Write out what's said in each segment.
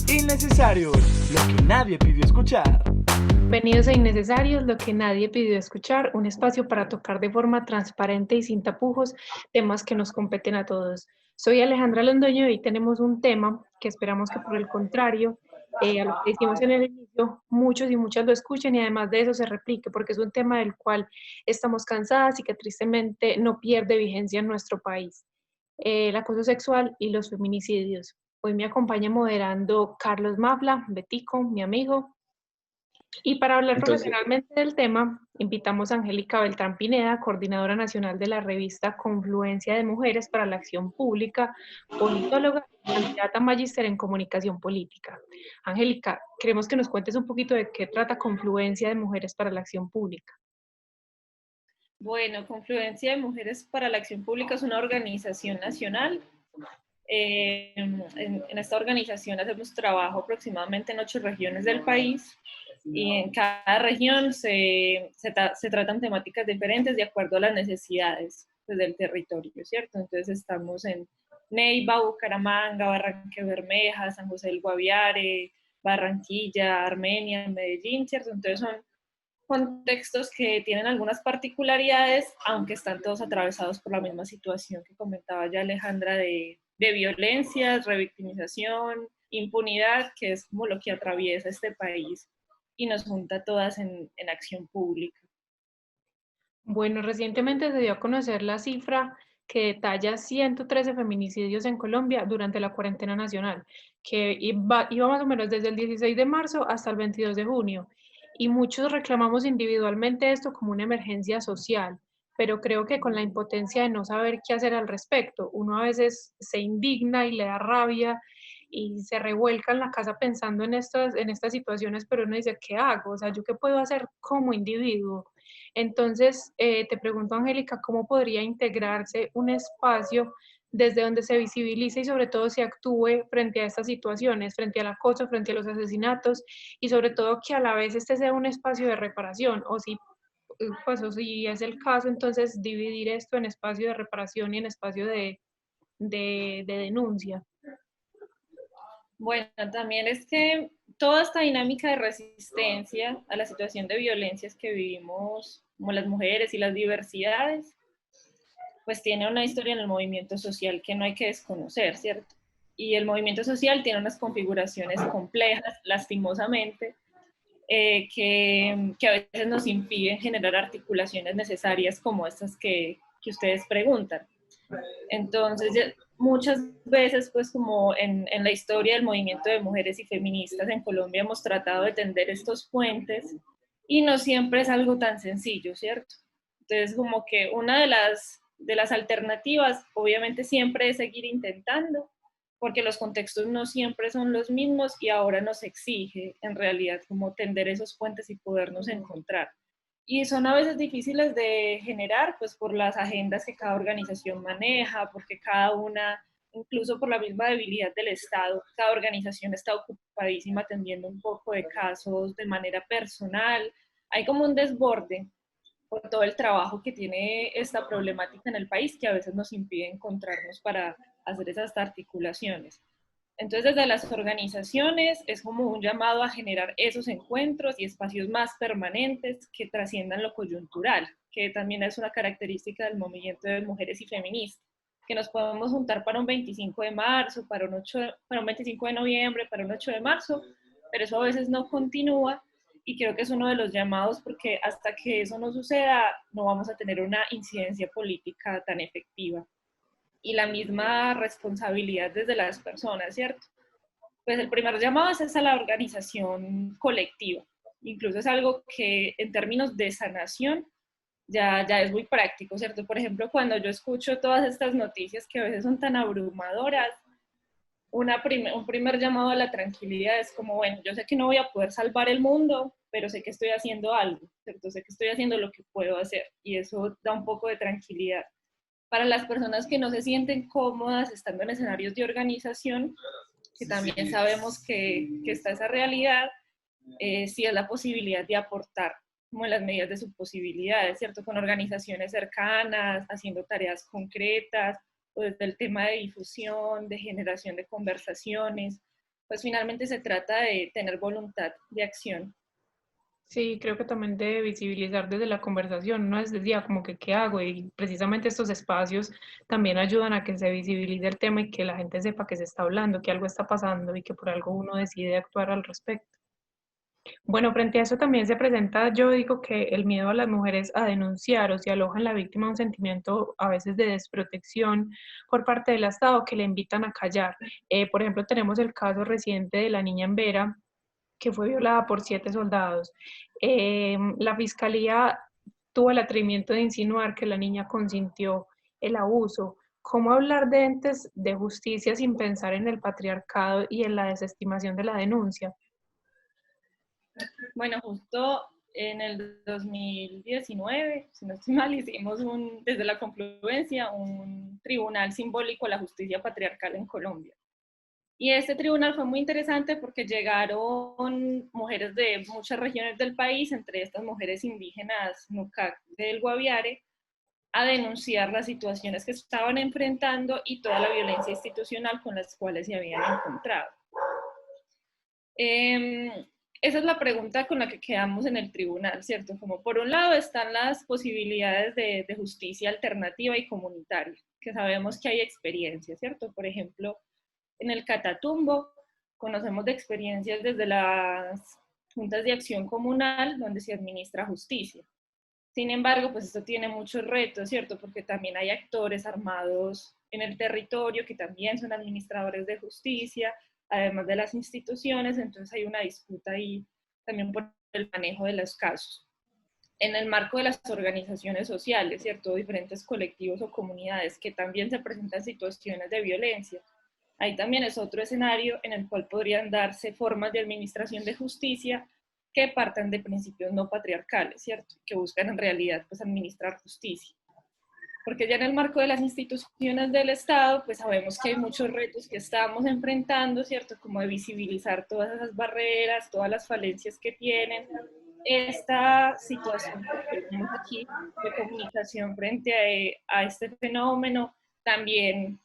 Innecesarios, lo que nadie pidió escuchar. Bienvenidos a Innecesarios, lo que nadie pidió escuchar, un espacio para tocar de forma transparente y sin tapujos temas que nos competen a todos. Soy Alejandra Londoño y hoy tenemos un tema que esperamos que por el contrario, a lo que decimos en el inicio, muchos y muchas lo escuchen y además de eso se replique, porque es un tema del cual estamos cansadas y que tristemente no pierde vigencia en nuestro país. El acoso sexual y los feminicidios. Hoy me acompaña moderando Carlos Mafla, Betico, mi amigo. Y para hablar Entonces, profesionalmente del tema, invitamos a Angélica Beltrán Pineda, coordinadora nacional de la revista Confluencia de Mujeres para la Acción Pública, politóloga y candidata a magíster en comunicación política. Angélica, queremos que nos cuentes un poquito de qué trata Confluencia de Mujeres para la Acción Pública. Bueno, Confluencia de Mujeres para la Acción Pública es una organización nacional. En esta organización hacemos trabajo aproximadamente en 8 regiones del país y en cada región se tratan temáticas diferentes de acuerdo a las necesidades pues, del territorio, ¿cierto? Entonces estamos en Neiva, Bucaramanga, Barranca Bermeja, San José del Guaviare, Barranquilla, Armenia, Medellín, ¿cierto? Entonces son contextos que tienen algunas particularidades, aunque están todos atravesados por la misma situación que comentaba ya Alejandra de violencias, revictimización, impunidad, que es como lo que atraviesa este país y nos junta todas en acción pública. Bueno, recientemente se dio a conocer la cifra que detalla 113 feminicidios en Colombia durante la cuarentena nacional, que iba más o menos desde el 16 de marzo hasta el 22 de junio. Y muchos reclamamos individualmente esto como una emergencia social, pero creo que con la impotencia de no saber qué hacer al respecto, uno a veces se indigna y le da rabia y se revuelca en la casa pensando en estas situaciones, pero uno dice, ¿qué hago? O sea, ¿yo qué puedo hacer como individuo? Entonces, te pregunto, Angélica, ¿cómo podría integrarse un espacio desde donde se visibilice y sobre todo se actúe frente a estas situaciones, frente al acoso, frente a los asesinatos y sobre todo que a la vez este sea un espacio de reparación o si, pues, o si es el caso, entonces dividir esto en espacio de reparación y en espacio de denuncia? Bueno, también es que toda esta dinámica de resistencia a la situación de violencias que vivimos como las mujeres y las diversidades, pues tiene una historia en el movimiento social que no hay que desconocer, ¿cierto? Y el movimiento social tiene unas configuraciones complejas, lastimosamente, que a veces nos impiden generar articulaciones necesarias como estas que ustedes preguntan. Entonces, muchas veces, pues como en la historia del movimiento de mujeres y feministas en Colombia hemos tratado de tender estos puentes y no siempre es algo tan sencillo, ¿cierto? Entonces, como que una de las alternativas, obviamente, siempre es seguir intentando, porque los contextos no siempre son los mismos y ahora nos exige, en realidad, como tender esos puentes y podernos encontrar. Y son a veces difíciles de generar, pues por las agendas que cada organización maneja, porque cada una, incluso por la misma debilidad del Estado, cada organización está ocupadísima atendiendo un poco de casos de manera personal. Hay como un desborde por todo el trabajo que tiene esta problemática en el país que a veces nos impide encontrarnos para hacer esas articulaciones. Entonces, desde las organizaciones es como un llamado a generar esos encuentros y espacios más permanentes que trasciendan lo coyuntural, que también es una característica del movimiento de mujeres y feministas, que nos podemos juntar para un 25 de marzo, para un 25 de noviembre, para un 8 de marzo, pero eso a veces no continúa y creo que es uno de los llamados porque hasta que eso no suceda no vamos a tener una incidencia política tan efectiva y la misma responsabilidad desde las personas, ¿cierto? Pues el primer llamado es a la organización colectiva. Incluso es algo que en términos de sanación ya es muy práctico, ¿cierto? Por ejemplo, cuando yo escucho todas estas noticias que a veces son tan abrumadoras, un primer llamado a la tranquilidad es como, bueno, yo sé que no voy a poder salvar el mundo, pero sé que estoy haciendo algo, ¿cierto? Sé que estoy haciendo lo que puedo hacer y eso da un poco de tranquilidad. Para las personas que no se sienten cómodas estando en escenarios de organización, que también sabemos que está esa realidad, sí es la posibilidad de aportar como en las medidas de sus posibilidades, ¿cierto? Con organizaciones cercanas, haciendo tareas concretas, o desde el tema de difusión, de generación de conversaciones. pues finalmente se trata de tener voluntad de acción. Sí, creo que también de visibilizar desde la conversación, no desde el día como que qué hago y precisamente estos espacios también ayudan a que se visibilice el tema y que la gente sepa que se está hablando, que algo está pasando y que por algo uno decide actuar al respecto. Bueno, frente a eso también se presenta, yo digo que el miedo a las mujeres a denunciar o si alojan la víctima un sentimiento a veces de desprotección por parte del Estado que le invitan a callar. Por ejemplo, tenemos el caso reciente de la niña en Vera, que fue violada por 7 soldados. La fiscalía tuvo el atrevimiento de insinuar que la niña consintió el abuso. ¿Cómo hablar de entes de justicia sin pensar en el patriarcado y en la desestimación de la denuncia? Bueno, justo en el 2019, si no estoy mal, hicimos desde la Confluencia un tribunal simbólico a la justicia patriarcal en Colombia. Y este tribunal fue muy interesante porque llegaron mujeres de muchas regiones del país, entre estas mujeres indígenas Nucac del Guaviare, a denunciar las situaciones que estaban enfrentando y toda la violencia institucional con las cuales se habían encontrado. Esa es la pregunta con la que quedamos en el tribunal, ¿cierto? Como por un lado están las posibilidades de justicia alternativa y comunitaria, que sabemos que hay experiencias, ¿cierto? Por ejemplo, en el Catatumbo conocemos de experiencias desde las juntas de acción comunal donde se administra justicia. Sin embargo, pues esto tiene muchos retos, ¿cierto? Porque también hay actores armados en el territorio que también son administradores de justicia, además de las instituciones, entonces hay una disputa ahí también por el manejo de los casos. En el marco de las organizaciones sociales, ¿cierto? Diferentes colectivos o comunidades que también se presentan situaciones de violencia. Ahí también es otro escenario en el cual podrían darse formas de administración de justicia que partan de principios no patriarcales, ¿cierto? Que buscan en realidad pues administrar justicia. Porque ya en el marco de las instituciones del Estado, pues sabemos que hay muchos retos que estamos enfrentando, ¿cierto? Como de visibilizar todas esas barreras, todas las falencias que tienen. Esta situación que tenemos aquí de comunicación frente a este fenómeno también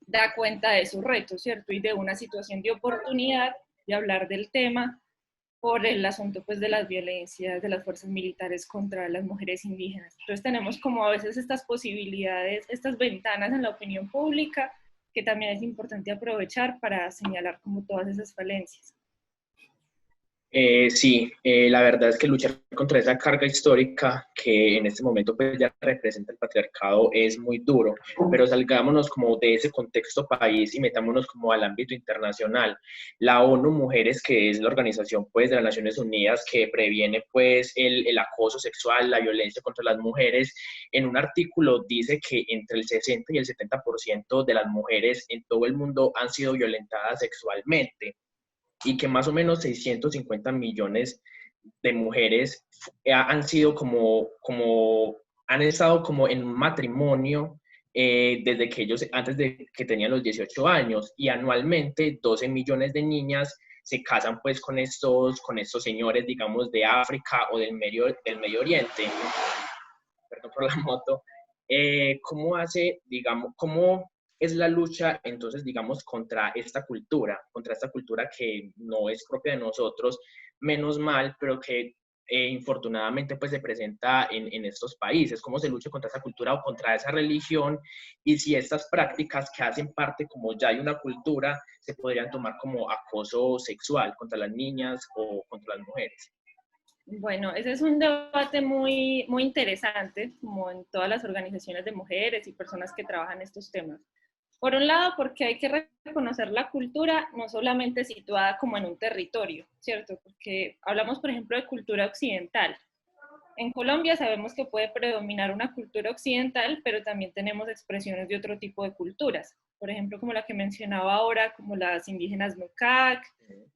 da cuenta de sus retos, ¿cierto? Y de una situación de oportunidad de hablar del tema por el asunto pues de las violencias de las fuerzas militares contra las mujeres indígenas. Entonces tenemos como a veces estas posibilidades, estas ventanas en la opinión pública que también es importante aprovechar para señalar como todas esas falencias. Sí, la verdad es que luchar contra esa carga histórica que en este momento pues ya representa el patriarcado es muy duro, pero salgámonos como de ese contexto país y metámonos como al ámbito internacional. La ONU Mujeres, que es la organización pues de las Naciones Unidas que previene pues el acoso sexual, la violencia contra las mujeres, en un artículo dice que entre el 60 y el 70% de las mujeres en todo el mundo han sido violentadas sexualmente, y que más o menos 650 millones de mujeres han sido han estado como en un matrimonio desde que ellos, antes de que tenían los 18 años, y anualmente 12 millones de niñas se casan pues con estos señores, digamos, de África o del Medio Oriente. Perdón por la moto. ¿Cómo es la lucha entonces, digamos, contra esta cultura que no es propia de nosotros, menos mal, pero que infortunadamente pues se presenta en estos países? ¿Cómo se lucha contra esa cultura o contra esa religión? Y si estas prácticas que hacen parte, como ya hay una cultura, se podrían tomar como acoso sexual contra las niñas o contra las mujeres. Bueno, ese es un debate muy, muy interesante, como en todas las organizaciones de mujeres y personas que trabajan estos temas. Por un lado, porque hay que reconocer la cultura no solamente situada como en un territorio, ¿cierto? Porque hablamos, por ejemplo, de cultura occidental. En Colombia sabemos que puede predominar una cultura occidental, pero también tenemos expresiones de otro tipo de culturas. Por ejemplo, como la que mencionaba ahora, como las indígenas Nucac,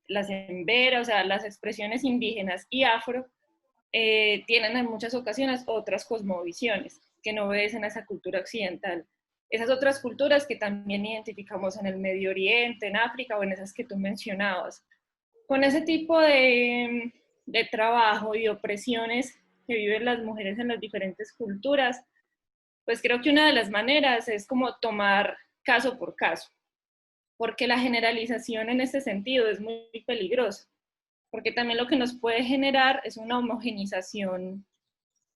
las Embera, o sea, las expresiones indígenas y afro tienen en muchas ocasiones otras cosmovisiones que no obedecen a esa cultura occidental. Esas otras culturas que también identificamos en el Medio Oriente, en África o en esas que tú mencionabas. Con ese tipo de trabajo y opresiones que viven las mujeres en las diferentes culturas, pues creo que una de las maneras es como tomar caso por caso. porque la generalización en este sentido es muy peligrosa, porque también lo que nos puede generar es una homogenización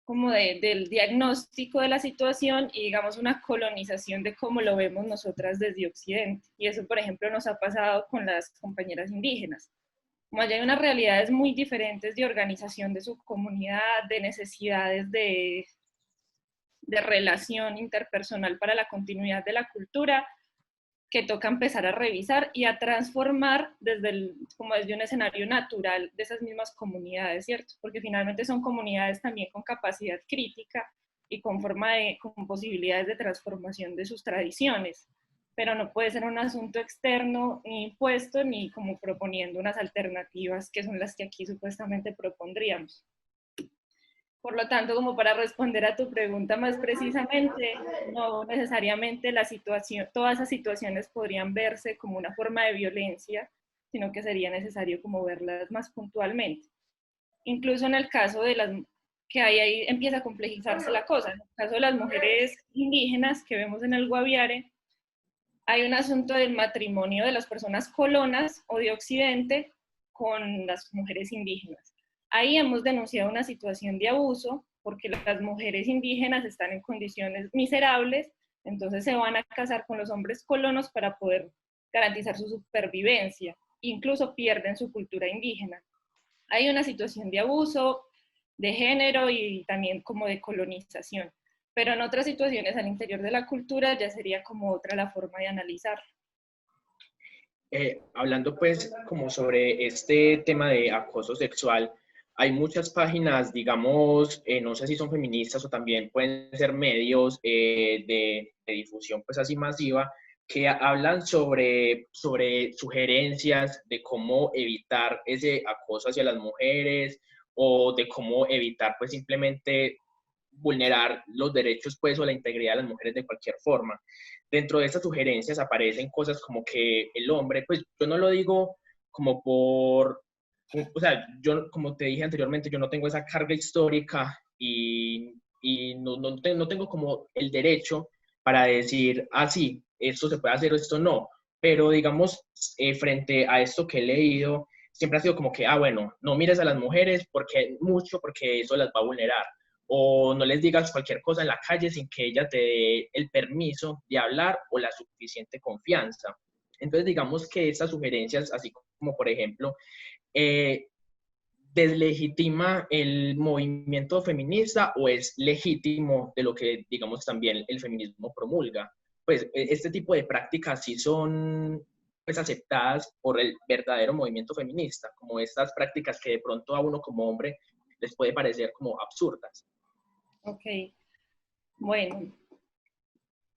como del diagnóstico de la situación y digamos una colonización de cómo lo vemos nosotras desde Occidente. Y eso, por ejemplo, nos ha pasado con las compañeras indígenas. Como allá hay unas realidades muy diferentes de organización de su comunidad, de necesidades de relación interpersonal para la continuidad de la cultura, que toca empezar a revisar y a transformar como desde un escenario natural de esas mismas comunidades, ¿cierto? Porque finalmente son comunidades también con capacidad crítica y con posibilidades de transformación de sus tradiciones, pero no puede ser un asunto externo ni impuesto ni como proponiendo unas alternativas que son las que aquí supuestamente propondríamos. Por lo tanto, como para responder a tu pregunta más precisamente, no necesariamente todas esas situaciones podrían verse como una forma de violencia, sino que sería necesario como verlas más puntualmente. Incluso en el caso de que ahí empieza a complejizarse la cosa. En el caso de las mujeres indígenas que vemos en el Guaviare, hay un asunto del matrimonio de las personas colonas o de Occidente con las mujeres indígenas. Ahí hemos denunciado una situación de abuso porque las mujeres indígenas están en condiciones miserables, entonces se van a casar con los hombres colonos para poder garantizar su supervivencia, incluso pierden su cultura indígena. Hay una situación de abuso, de género y también como de colonización, pero en otras situaciones al interior de la cultura ya sería como otra la forma de analizar. Hablando pues como sobre este tema de acoso sexual, hay muchas páginas, digamos, no sé si son feministas o también pueden ser medios de difusión pues así masiva, que hablan sobre sugerencias de cómo evitar ese acoso hacia las mujeres o de cómo evitar pues simplemente vulnerar los derechos pues o la integridad de las mujeres de cualquier forma. Dentro de estas sugerencias aparecen cosas como que el hombre, pues yo no lo digo como o sea, yo como te dije anteriormente, yo no tengo esa carga histórica y no tengo como el derecho para decir, ah, sí, esto se puede hacer o esto no, pero digamos, frente a esto que he leído, siempre ha sido como que, ah, bueno, no mires a las mujeres porque eso las va a vulnerar o no les digas cualquier cosa en la calle sin que ella te dé el permiso de hablar o la suficiente confianza. Entonces, digamos que estas sugerencias, así como por ejemplo, eh, deslegitima el movimiento feminista o es legítimo de lo que, digamos, también el feminismo promulga. Pues este tipo de prácticas sí son pues aceptadas por el verdadero movimiento feminista, como estas prácticas que de pronto a uno como hombre les puede parecer como absurdas. Ok, bueno.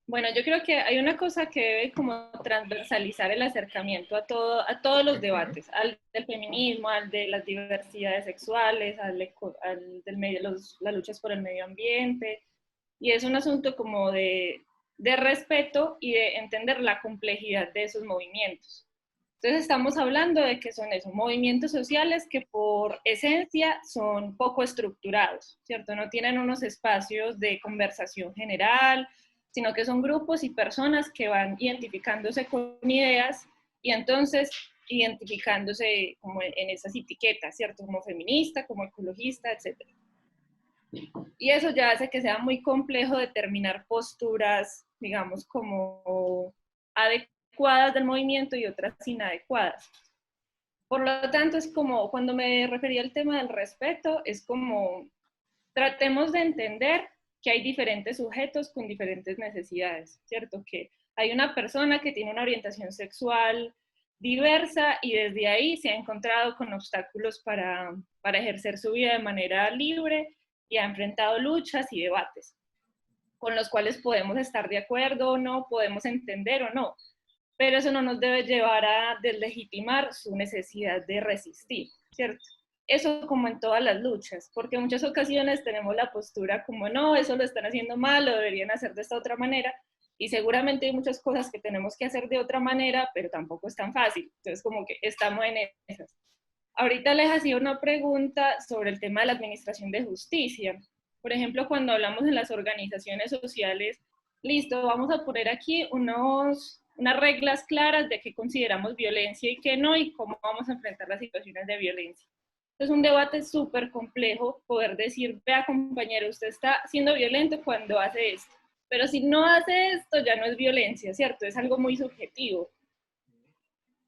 Bueno, yo creo que hay una cosa que debe como transversalizar el acercamiento a todos los debates, al del feminismo, al de las diversidades sexuales, del medio, las luchas por el medio ambiente, y es un asunto como de respeto y de entender la complejidad de esos movimientos. Entonces estamos hablando de que son esos movimientos sociales que por esencia son poco estructurados, ¿cierto? No tienen unos espacios de conversación general, sino que son grupos y personas que van identificándose con ideas y entonces identificándose como en esas etiquetas, ¿cierto? Como feminista, como ecologista, etc. Y eso ya hace que sea muy complejo determinar posturas, digamos, como adecuadas del movimiento y otras inadecuadas. Por lo tanto, es como, cuando me refería al tema del respeto, es como, tratemos de entender que hay diferentes sujetos con diferentes necesidades, ¿cierto? Que hay una persona que tiene una orientación sexual diversa y desde ahí se ha encontrado con obstáculos para ejercer su vida de manera libre y ha enfrentado luchas y debates con los cuales podemos estar de acuerdo o no, podemos entender o no, pero eso no nos debe llevar a deslegitimar su necesidad de resistir, ¿cierto? Eso como en todas las luchas, porque en muchas ocasiones tenemos la postura como, no, eso lo están haciendo mal, lo deberían hacer de esta otra manera, y seguramente hay muchas cosas que tenemos que hacer de otra manera, pero tampoco es tan fácil, entonces como que estamos en esas. Ahorita les hacía una pregunta sobre el tema de la administración de justicia. Por ejemplo, cuando hablamos en las organizaciones sociales, listo, vamos a poner aquí unos unas reglas claras de qué consideramos violencia y qué no, y cómo vamos a enfrentar las situaciones de violencia. Es un debate súper complejo poder decir, vea compañero, usted está siendo violento cuando hace esto, pero si no hace esto ya no es violencia, ¿cierto? Es algo muy subjetivo.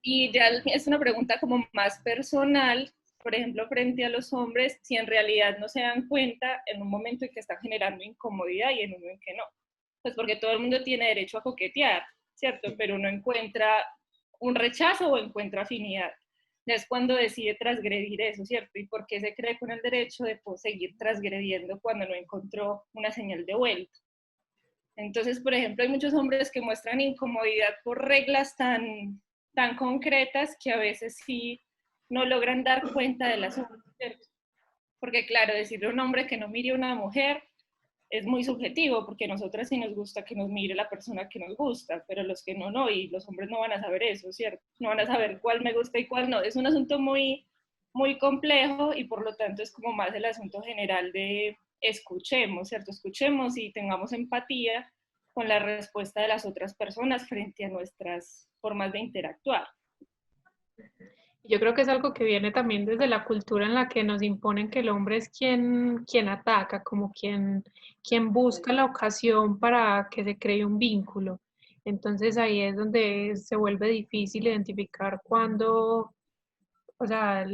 Y ya es una pregunta como más personal, por ejemplo, frente a los hombres, si en realidad no se dan cuenta en un momento en que están generando incomodidad y en uno en que no. Pues porque todo el mundo tiene derecho a coquetear, ¿cierto? Pero uno encuentra un rechazo o encuentra afinidad. Ya es cuando decide transgredir eso, ¿cierto? ¿Y por qué se cree con el derecho de seguir transgrediendo cuando no encontró una señal de vuelta? Entonces, por ejemplo, hay muchos hombres que muestran incomodidad por reglas tan concretas que a veces sí no logran dar cuenta del asunto, ¿cierto? Porque claro, decirle a un hombre que no mire a una mujer es muy subjetivo, porque a nosotras sí nos gusta que nos mire la persona que nos gusta, pero los que no, no, y los hombres no van a saber eso, ¿cierto? No van a saber cuál me gusta y cuál no. Es un asunto muy complejo y por lo tanto es como más el asunto general de escuchemos, ¿cierto? Escuchemos y tengamos empatía con la respuesta de las otras personas frente a nuestras formas de interactuar. Yo creo que es algo que viene también desde la cultura en la que nos imponen que el hombre es quien ataca, como quien busca la ocasión para que se cree un vínculo. Entonces ahí es donde se vuelve difícil identificar cuando, o sea,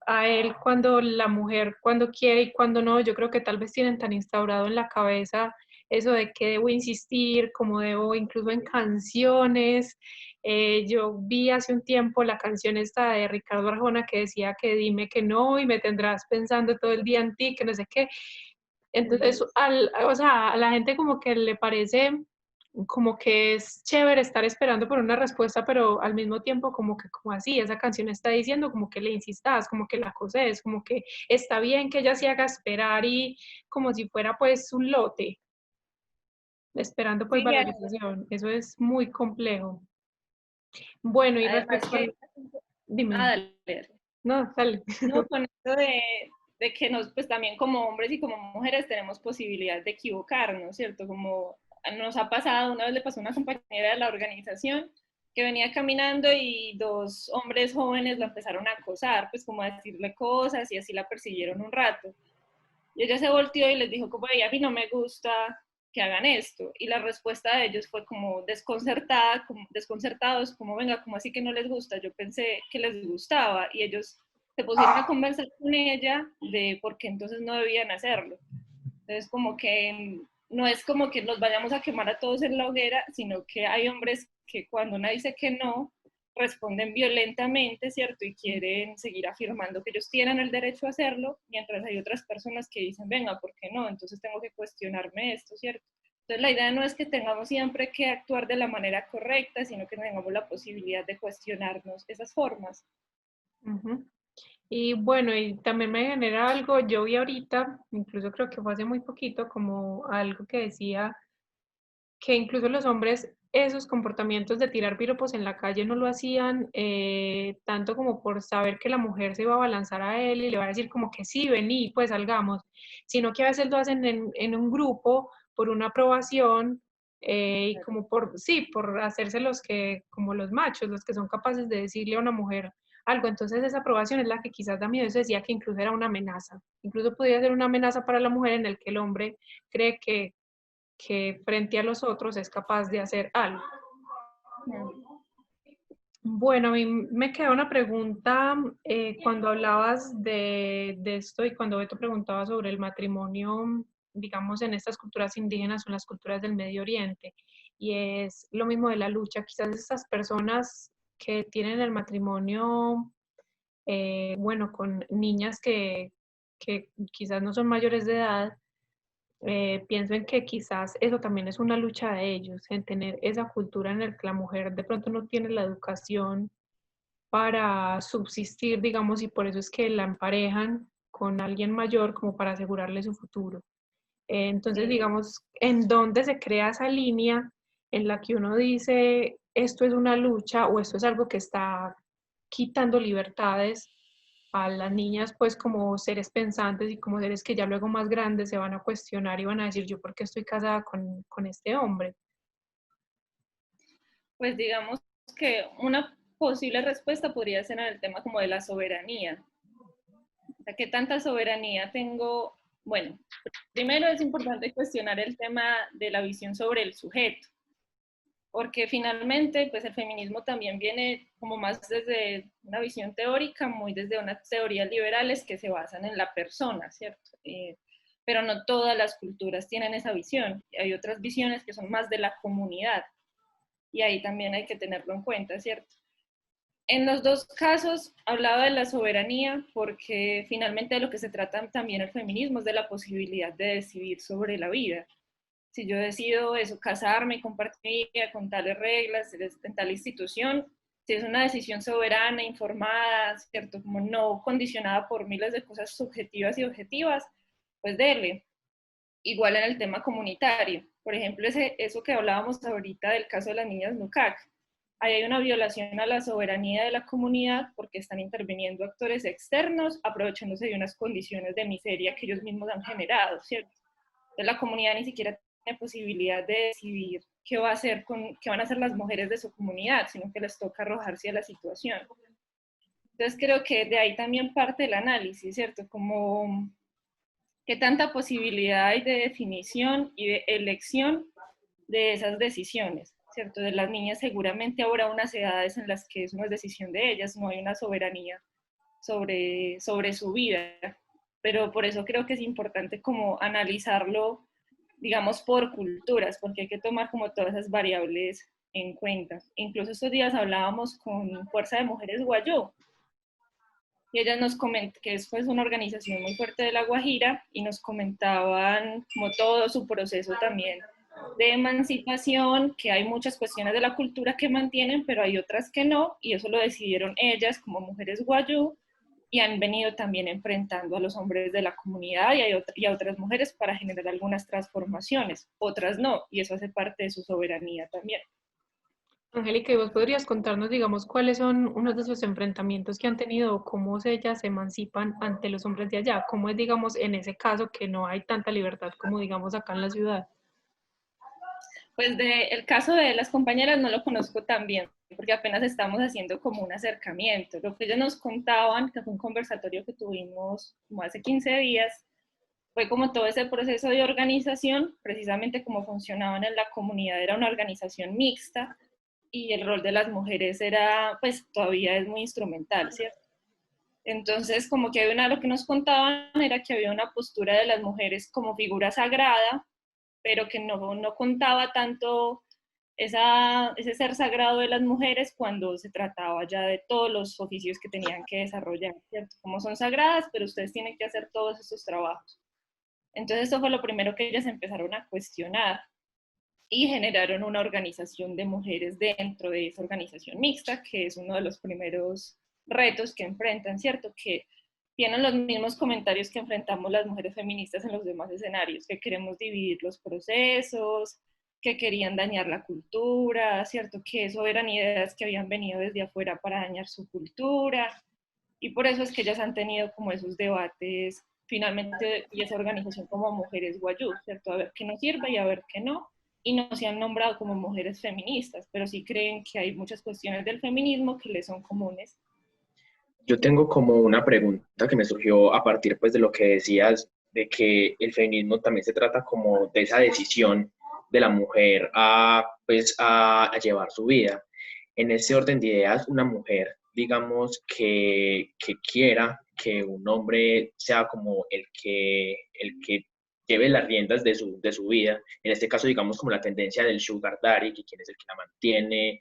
a él cuando la mujer, cuando quiere y cuando no. Yo creo que tal vez tienen tan instaurado en la cabeza eso de que debo insistir, como debo, incluso en canciones. Yo vi hace un tiempo la canción esta de Ricardo Arjona que decía que dime que no y me tendrás pensando todo el día en ti, que no sé qué. Entonces, o sea, a la gente como que le parece como que es chévere estar esperando por una respuesta, pero al mismo tiempo como que como así, esa canción está diciendo como que le insistas, como que la acoses, como que está bien que ella se haga esperar y como si fuera pues un lote, esperando pues Sí, valorización. Eso es muy complejo. Bueno, y además respecto que, al... Dime, dale. no, dale. No, con esto de que nos, pues también como hombres y como mujeres tenemos posibilidad de equivocarnos, ¿cierto? Como nos ha pasado, una vez le pasó a una compañera de la organización que venía caminando y dos hombres jóvenes la empezaron a acosar, pues como a decirle cosas y así la persiguieron un rato. Y ella se volteó y les dijo como, a mí no me gusta que hagan esto. Y la respuesta de ellos fue como desconcertada, como, desconcertados, como venga, como así que no les gusta. Yo pensé que les gustaba y ellos se pusieron a conversar con ella de por qué entonces no debían hacerlo. Entonces como que no es como que nos vayamos a quemar a todos en la hoguera, sino que hay hombres que cuando una dice que no, responden violentamente, ¿cierto? Y quieren seguir afirmando que ellos tienen el derecho a hacerlo, mientras hay otras personas que dicen, venga, ¿por qué no? Entonces tengo que cuestionarme esto, ¿cierto? Entonces la idea no es que tengamos siempre que actuar de la manera correcta, sino que tengamos la posibilidad de cuestionarnos esas formas. Uh-huh. Y bueno, y también me genera algo, yo vi ahorita, incluso creo que fue hace muy poquito, como algo que decía que incluso los hombres esos comportamientos de tirar piropos en la calle no lo hacían tanto como por saber que la mujer se iba a balanzar a él y le va a decir como que sí, vení, pues salgamos, sino que a veces lo hacen en un grupo por una aprobación y como por, sí, por hacerse los que, como los machos, los que son capaces de decirle a una mujer algo. Entonces esa aprobación es la que quizás da miedo. Eso decía que incluso era una amenaza, incluso podía ser una amenaza para la mujer en el que el hombre cree que frente a los otros es capaz de hacer algo. Bueno, a mí me queda una pregunta cuando hablabas de esto y cuando Beto preguntaba sobre el matrimonio, digamos, en estas culturas indígenas o en las culturas del Medio Oriente, y es lo mismo de la lucha. Quizás estas personas que tienen el matrimonio, bueno, con niñas que quizás no son mayores de edad, pienso en que quizás eso también es una lucha de ellos, en tener esa cultura en la que la mujer de pronto no tiene la educación para subsistir, digamos, y por eso es que la emparejan con alguien mayor como para asegurarle su futuro. Entonces, digamos, ¿en dónde se crea esa línea en la que uno dice esto es una lucha o esto es algo que está quitando libertades a las niñas, pues como seres pensantes y como seres que ya luego más grandes se van a cuestionar y van a decir yo por qué estoy casada con este hombre? Pues digamos que una posible respuesta podría ser en el tema como de la soberanía. O sea, ¿qué tanta soberanía tengo? Bueno, primero es importante cuestionar el tema de la visión sobre el sujeto, porque finalmente pues el feminismo también viene como más desde una visión teórica, muy desde unas teorías liberales que se basan en la persona, ¿cierto? Pero no todas las culturas tienen esa visión, hay otras visiones que son más de la comunidad, y ahí también hay que tenerlo en cuenta, ¿cierto? En los dos casos hablaba de la soberanía porque finalmente de lo que se trata también el feminismo es de la posibilidad de decidir sobre la vida. Si yo decido eso, casarme y compartir mi vida con tales reglas en tal institución, si es una decisión soberana, informada, ¿cierto? Como no condicionada por miles de cosas subjetivas y objetivas, pues dele. Igual en el tema comunitario. Por ejemplo, eso que hablábamos ahorita del caso de las niñas NUCAC. Ahí hay una violación a la soberanía de la comunidad porque están interviniendo actores externos aprovechándose de unas condiciones de miseria que ellos mismos han generado, ¿cierto? Entonces la comunidad ni siquiera tiene posibilidad de decidir qué qué van a hacer las mujeres de su comunidad, sino que les toca arrojarse a la situación. Entonces creo que de ahí también parte el análisis, ¿cierto? Como qué tanta posibilidad hay de definición y de elección de esas decisiones, ¿cierto? De las niñas seguramente habrá unas edades en las que eso no es decisión de ellas, no hay una soberanía sobre su vida, pero por eso creo que es importante como analizarlo, digamos, por culturas, porque hay que tomar como todas esas variables en cuenta. Incluso estos días hablábamos con Fuerza de Mujeres Guayú, y ellas nos comentan que es pues una organización muy fuerte de La Guajira y nos comentaban como todo su proceso también de emancipación, que hay muchas cuestiones de la cultura que mantienen, pero hay otras que no, y eso lo decidieron ellas como mujeres guayú, y han venido también enfrentando a los hombres de la comunidad y a otras mujeres para generar algunas transformaciones, otras no, y eso hace parte de su soberanía también. Angélica, ¿y vos podrías contarnos, digamos, cuáles son unos de esos enfrentamientos que han tenido o cómo ellas se emancipan ante los hombres de allá? ¿Cómo es, digamos, en ese caso que no hay tanta libertad como, digamos, acá en la ciudad? Pues el caso de las compañeras no lo conozco tan bien, porque apenas estamos haciendo como un acercamiento. Lo que ellos nos contaban, que fue un conversatorio que tuvimos como hace 15 días, fue como todo ese proceso de organización, precisamente como funcionaban en la comunidad, era una organización mixta y el rol de las mujeres era, pues todavía es muy instrumental, ¿cierto? Entonces, como que lo que nos contaban era que había una postura de las mujeres como figura sagrada, pero que no contaba tanto ese ser sagrado de las mujeres cuando se trataba ya de todos los oficios que tenían que desarrollar, ¿cierto? Como son sagradas, pero ustedes tienen que hacer todos esos trabajos. Entonces, eso fue lo primero que ellas empezaron a cuestionar y generaron una organización de mujeres dentro de esa organización mixta, que es uno de los primeros retos que enfrentan, ¿cierto? Que tienen los mismos comentarios que enfrentamos las mujeres feministas en los demás escenarios, que queremos dividir los procesos, que querían dañar la cultura, ¿cierto? Que eso eran ideas que habían venido desde afuera para dañar su cultura, y por eso es que ellas han tenido como esos debates finalmente y esa organización como Mujeres Guayú, ¿cierto? A ver qué nos sirve y a ver qué no, y no se han nombrado como mujeres feministas, pero sí creen que hay muchas cuestiones del feminismo que les son comunes. Yo tengo como una pregunta que me surgió a partir pues de lo que decías, de que el feminismo también se trata como de esa decisión de la mujer pues, a llevar su vida. En ese orden de ideas, una mujer, digamos, que quiera que un hombre sea como el que lleve las riendas de su vida, en este caso, digamos, como la tendencia del sugar daddy, que quién es el que la mantiene,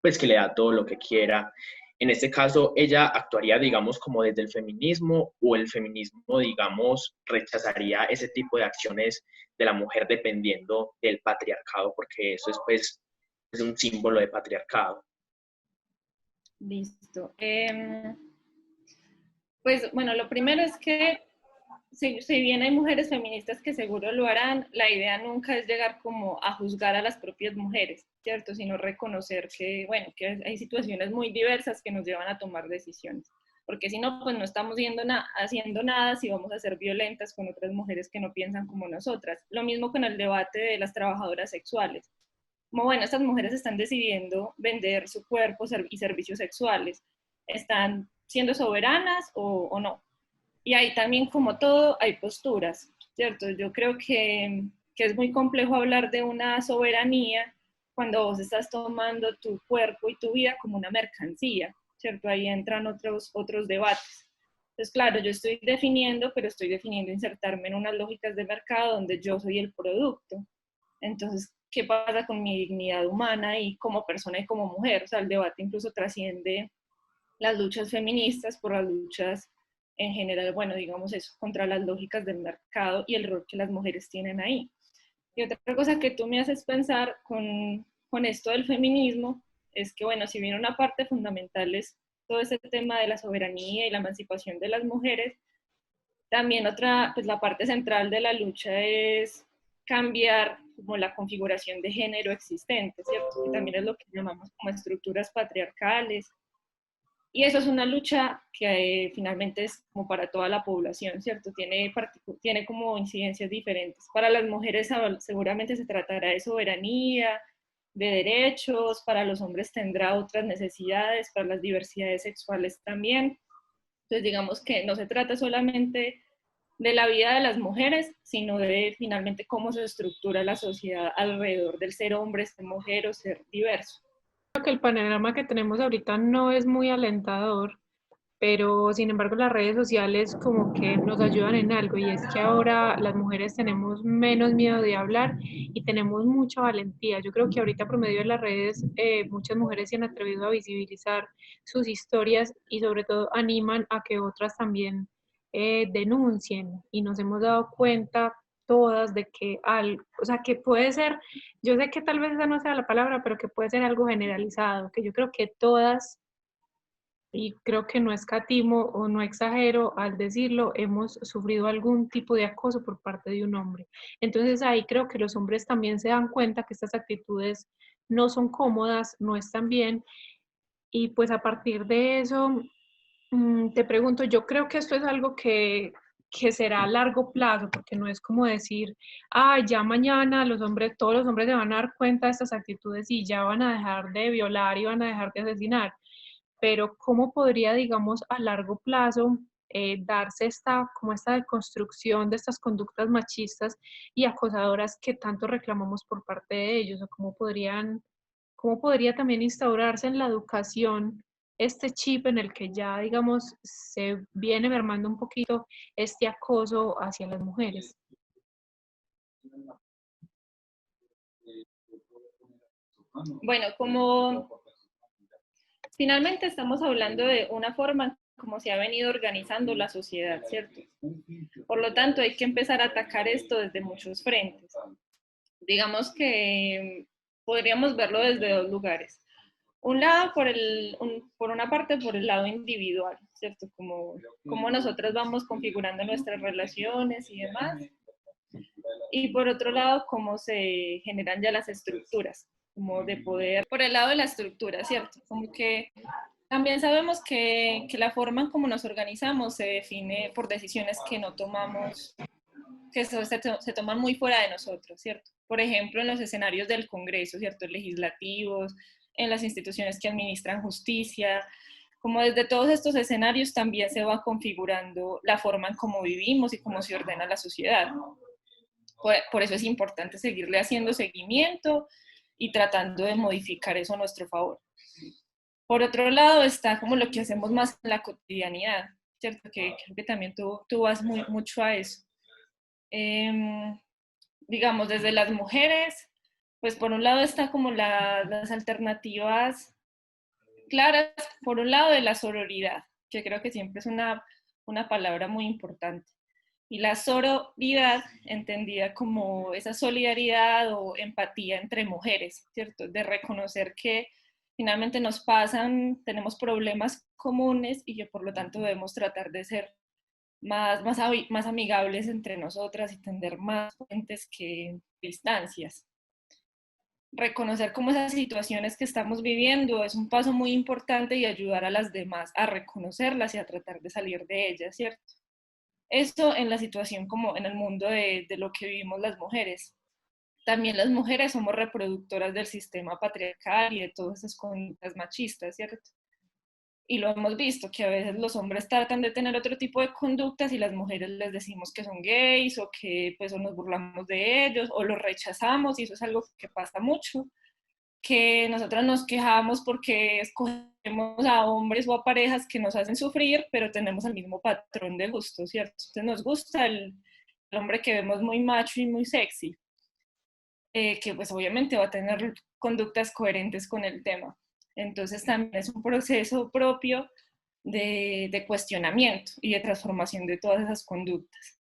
pues que le da todo lo que quiera. En este caso, ella actuaría, digamos, como desde el feminismo, o el feminismo, digamos, rechazaría ese tipo de acciones de la mujer dependiendo del patriarcado, porque eso es, pues, es un símbolo de patriarcado. Listo. Pues bueno, lo primero es que si bien hay mujeres feministas que seguro lo harán, la idea nunca es llegar como a juzgar a las propias mujeres, ¿cierto? Sino reconocer que, bueno, que hay situaciones muy diversas que nos llevan a tomar decisiones. Porque si no, pues no estamos haciendo nada si vamos a ser violentas con otras mujeres que no piensan como nosotras. Lo mismo con el debate de las trabajadoras sexuales. como bueno, estas mujeres están decidiendo vender su cuerpo y servicios sexuales, ¿están siendo soberanas o no? Y ahí también, como todo, hay posturas, ¿cierto? Yo creo que es muy complejo hablar de una soberanía cuando vos estás tomando tu cuerpo y tu vida como una mercancía, ¿cierto? Ahí entran otros debates. Entonces, claro, yo estoy definiendo, pero estoy definiendo insertarme en unas lógicas de mercado donde yo soy el producto. Entonces, ¿qué pasa con mi dignidad humana y como persona y como mujer? O sea, el debate incluso trasciende las luchas feministas por las luchas en general, bueno, digamos eso, contra las lógicas del mercado y el rol que las mujeres tienen ahí. Y otra cosa que tú me haces pensar con esto del feminismo es que, bueno, si bien una parte fundamental es todo ese tema de la soberanía y la emancipación de las mujeres, también otra, pues la parte central de la lucha es cambiar como la configuración de género existente, ¿cierto? Que también es lo que llamamos como estructuras patriarcales. Y eso es una lucha que finalmente es como para toda la población, ¿cierto? Tiene como incidencias diferentes. Para las mujeres seguramente se tratará de soberanía, de derechos, para los hombres tendrá otras necesidades, para las diversidades sexuales también. Entonces digamos que no se trata solamente de la vida de las mujeres, sino de finalmente cómo se estructura la sociedad alrededor del ser hombre, ser mujer o ser diverso. Creo que el panorama que tenemos ahorita no es muy alentador, pero sin embargo las redes sociales como que nos ayudan en algo y es que ahora las mujeres tenemos menos miedo de hablar y tenemos mucha valentía. Yo creo que ahorita por medio de las redes muchas mujeres se han atrevido a visibilizar sus historias y sobre todo animan a que otras también denuncien y nos hemos dado cuenta todas de que algo, o sea, que puede ser, yo sé que tal vez esa no sea la palabra, pero que puede ser algo generalizado, que yo creo que todas y creo que no escatimo o no exagero al decirlo, hemos sufrido algún tipo de acoso por parte de un hombre. Entonces ahí creo que los hombres también se dan cuenta que estas actitudes no son cómodas, no están bien y pues a partir de eso te pregunto, yo creo que esto es algo que será a largo plazo, porque no es como decir, ah, ya mañana los hombres, todos los hombres se van a dar cuenta de estas actitudes y ya van a dejar de violar y van a dejar de asesinar, pero ¿cómo podría, digamos, a largo plazo darse como esta deconstrucción de estas conductas machistas y acosadoras que tanto reclamamos por parte de ellos? ¿O cómo podría también instaurarse en la educación este chip en el que ya, digamos, se viene mermando un poquito este acoso hacia las mujeres? Bueno, como finalmente estamos hablando de una forma como se ha venido organizando la sociedad, ¿cierto? Por lo tanto, hay que empezar a atacar esto desde muchos frentes. Digamos que podríamos verlo desde dos lugares. Un lado, por una parte, por el lado individual, ¿cierto? Como nosotros vamos configurando nuestras relaciones y demás. Y por otro lado, cómo se generan ya las estructuras, como de poder, por el lado de la estructura, ¿cierto? Como que también sabemos que la forma en cómo nos organizamos se define por decisiones que no tomamos, que se toman muy fuera de nosotros, ¿cierto? Por ejemplo, en los escenarios del Congreso, ¿cierto? Legislativos, en las instituciones que administran justicia, como desde todos estos escenarios también se va configurando la forma en cómo vivimos y cómo se ordena la sociedad. Por eso es importante seguirle haciendo seguimiento y tratando de modificar eso a nuestro favor. Por otro lado está como lo que hacemos más en la cotidianidad, ¿cierto? Que creo que también tú vas mucho a eso. Digamos, desde las mujeres, pues por un lado está como las alternativas claras, por un lado de la sororidad, que creo que siempre es una palabra muy importante. Y la sororidad, entendida como esa solidaridad o empatía entre mujeres, ¿cierto? De reconocer que finalmente nos pasan, tenemos problemas comunes y que por lo tanto debemos tratar de ser más amigables entre nosotras y tender más puentes que distancias. Reconocer cómo esas situaciones que estamos viviendo es un paso muy importante y ayudar a las demás a reconocerlas y a tratar de salir de ellas, ¿cierto? Esto en la situación como en el mundo de lo que vivimos las mujeres. también las mujeres somos reproductoras del sistema patriarcal y de todas esas conductas machistas, ¿cierto? Y lo hemos visto, que a veces los hombres tratan de tener otro tipo de conductas y las mujeres les decimos que son gays o que pues o nos burlamos de ellos o los rechazamos, y eso es algo que pasa mucho, que nosotras nos quejamos porque escogemos a hombres o a parejas que nos hacen sufrir, pero tenemos el mismo patrón de gusto, ¿cierto? Entonces nos gusta el hombre que vemos muy macho y muy sexy, que pues obviamente va a tener conductas coherentes con el tema. Entonces también es un proceso propio de cuestionamiento y de transformación de todas esas conductas.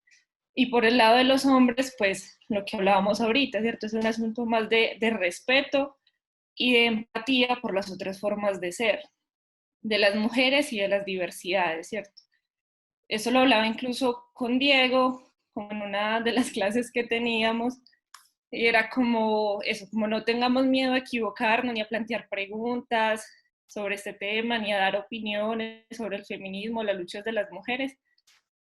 Y por el lado de los hombres, pues lo que hablábamos ahorita, ¿cierto? Es un asunto más de respeto y de empatía por las otras formas de ser, de las mujeres y de las diversidades, ¿cierto? Eso lo hablaba incluso con Diego, como en una de las clases que teníamos, y era como eso, como no tengamos miedo a equivocarnos ni a plantear preguntas sobre este tema, ni a dar opiniones sobre el feminismo, las luchas de las mujeres,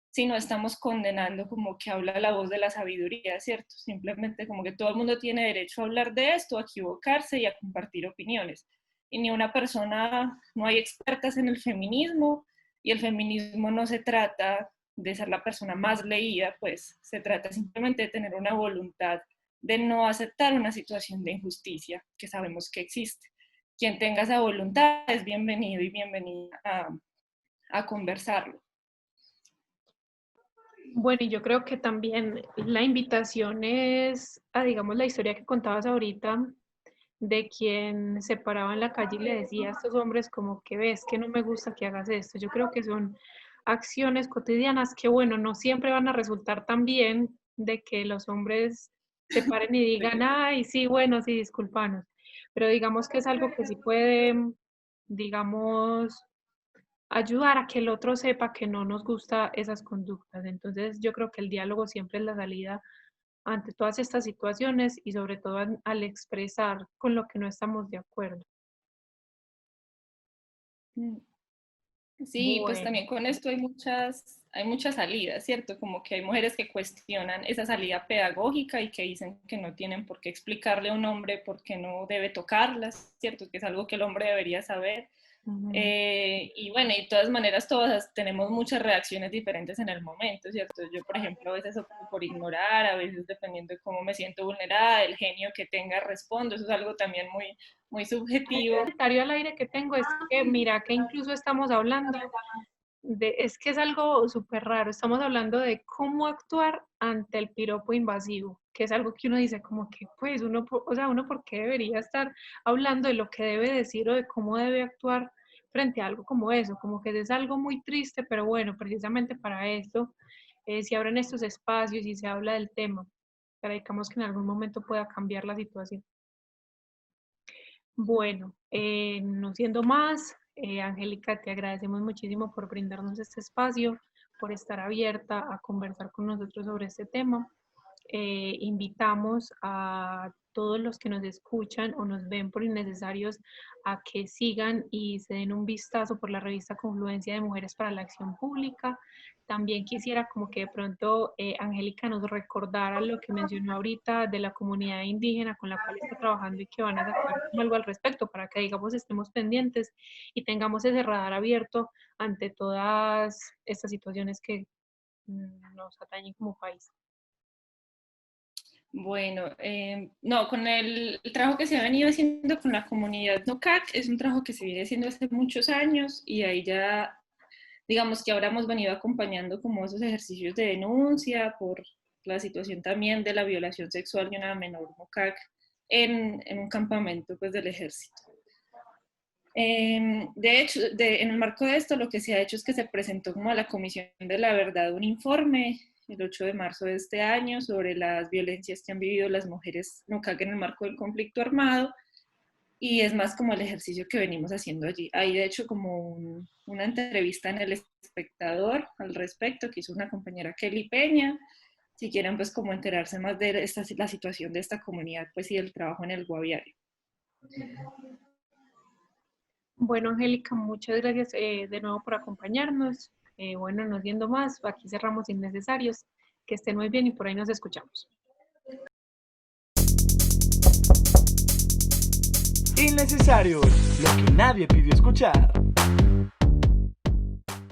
sino estamos condenando como que habla la voz de la sabiduría, ¿cierto? Simplemente como que todo el mundo tiene derecho a hablar de esto, a equivocarse y a compartir opiniones. Y ni una persona, no hay expertas en el feminismo, y el feminismo no se trata de ser la persona más leída, pues se trata simplemente de tener una voluntad de no aceptar una situación de injusticia que sabemos que existe. Quien tenga esa voluntad es bienvenido y bienvenida a conversarlo. Bueno, y yo creo que también la invitación es a, digamos, la historia que contabas ahorita de quien se paraba en la calle y le decía a estos hombres como que ves que no me gusta que hagas esto. Yo creo que son acciones cotidianas que, bueno, no siempre van a resultar tan bien de que los hombres se paren y digan, ay, sí, bueno, sí, discúlpanos. Pero digamos que es algo que sí puede, digamos, ayudar a que el otro sepa que no nos gusta esas conductas. Entonces yo creo que el diálogo siempre es la salida ante todas estas situaciones y sobre todo al expresar con lo que no estamos de acuerdo. Sí, pues Bueno, también con esto hay muchas salidas, ¿cierto? Como que hay mujeres que cuestionan esa salida pedagógica y que dicen que no tienen por qué explicarle a un hombre por qué no debe tocarlas, ¿cierto? Que es algo que el hombre debería saber. Y bueno, y de todas maneras todas tenemos muchas reacciones diferentes en el momento, ¿cierto? Yo, por ejemplo, a veces opto por ignorar, a veces dependiendo de cómo me siento vulnerada, el genio que tenga, respondo. Eso es algo también muy subjetivo. el comentario al aire que tengo es que mira que incluso estamos hablando es que es algo súper raro, estamos hablando de cómo actuar ante el piropo invasivo, que es algo que uno dice como que pues uno, o sea, uno por qué debería estar hablando de lo que debe decir o de cómo debe actuar frente a algo como eso, como que es algo muy triste, pero bueno, precisamente para esto se abren estos espacios y se habla del tema, para que en algún momento pueda cambiar la situación. Bueno, no siendo más, Angélica, te agradecemos muchísimo por brindarnos este espacio, por estar abierta a conversar con nosotros sobre este tema. Invitamos a todos los que nos escuchan o nos ven por innecesarios a que sigan y se den un vistazo por la revista Confluencia de Mujeres para la Acción Pública. También quisiera como que de pronto Angélica nos recordara lo que mencionó ahorita de la comunidad indígena con la cual está trabajando y que van a sacar algo al respecto para que digamos estemos pendientes y tengamos ese radar abierto ante todas estas situaciones que nos atañen como país. Bueno, no, con el trabajo que se ha venido haciendo con la comunidad NOCAC, es un trabajo que se viene haciendo hace muchos años, y ahí ya, digamos que ahora hemos venido acompañando como esos ejercicios de denuncia por la situación también de la violación sexual de una menor NOCAC en un campamento pues del ejército. De hecho, en el marco de esto, lo que se ha hecho es que se presentó como a la Comisión de la Verdad un informe el 8 de marzo de este año sobre las violencias que han vivido las mujeres NOCAC en el marco del conflicto armado, y es más como el ejercicio que venimos haciendo allí. Hay de hecho como una entrevista en El Espectador al respecto que hizo una compañera, Kelly Peña, si quieren pues como enterarse más de la situación de esta comunidad pues y del trabajo en el Guaviare. Bueno, Angélica, muchas gracias de nuevo por acompañarnos. Bueno, no siendo más, aquí cerramos Innecesarios. Que estén muy bien y por ahí nos escuchamos. Innecesarios, lo que nadie pidió escuchar.